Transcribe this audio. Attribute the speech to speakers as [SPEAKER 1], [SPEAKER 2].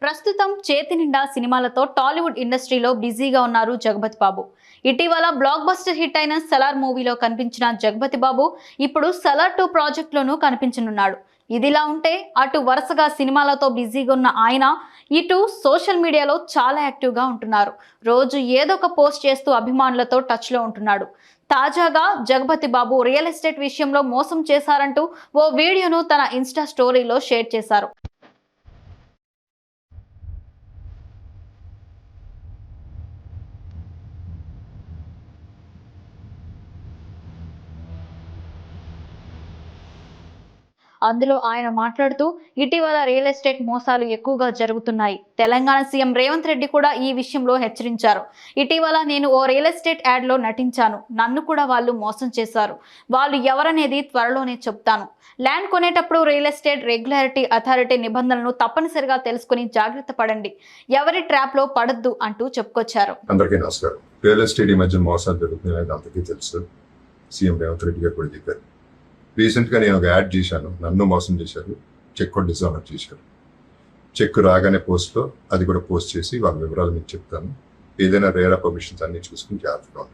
[SPEAKER 1] ప్రస్తుతం చేతి నిండా సినిమాలతో టాలీవుడ్ ఇండస్ట్రీలో బిజీగా ఉన్నారు జగపతి బాబు. ఇటీవల బ్లాక్ బస్టర్ హిట్ అయిన సలార్ మూవీలో కనిపించిన జగపతి బాబు ఇప్పుడు సలార్ 2 ప్రాజెక్టులోనూ కనిపించనున్నాడు. ఇదిలా ఉంటే అటు వరుసగా సినిమాలతో బిజీగా ఉన్న ఆయన ఇటు సోషల్ మీడియాలో చాలా యాక్టివ్గా ఉంటున్నారు. రోజు ఏదో ఒక పోస్ట్ చేస్తూ అభిమానులతో టచ్లో ఉంటున్నాడు. తాజాగా జగపతి బాబు రియల్ ఎస్టేట్ విషయంలో మోసం చేశారంటూ ఓ వీడియోను తన ఇన్స్టా స్టోరీలో షేర్ చేశారు. అందులో ఆయన మాట్లాడుతూ ఇటీవల రియల్ ఎస్టేట్ మోసాలు ఎక్కువగా జరుగుతున్నాయి. తెలంగాణ సీఎం రేవంత్ రెడ్డి కూడా ఈ విషయంలో హెచ్చరించారు. ఇటీవల నేను ఓ రియల్ ఎస్టేట్ యాడ్లో నటించాను. నన్ను కూడా వాళ్ళు మోసం చేశారు. వాళ్ళు ఎవరనేది త్వరలోనే చెప్తాను. ల్యాండ్ కొనేటప్పుడు రియల్ ఎస్టేట్ రెగ్యులేటరీ అథారిటీ నిబంధనలను తప్పనిసరిగా తెలుసుకుని జాగ్రత్త పడండి. ఎవరి ట్రాప్ లో పడద్దు అంటూ చెప్పుకొచ్చారు.
[SPEAKER 2] అందరికీ నమస్కారం. రియల్ ఎస్టేట్ ఈ మధ్య మోసాలు జరుగుతున్నాయి, అందరికీ తెలుసు. సీఎం రేవంత్ రెడ్డి గారు కూడా చెప్పారు. రీసెంట్గా నేను ఒక యాడ్ చేశాను, నన్ను మోసం చేశారు, చెక్ కూడా డిజానర్ చేశారు. చెక్ రాగానే పోస్ట్లో అది కూడా పోస్ట్ చేసి వాళ్ళ వివరాలు మీకు చెప్తాను. ఏదైనా రేరా పర్మిషన్స్ అన్ని చూసుకుని జాగ్రత్తగా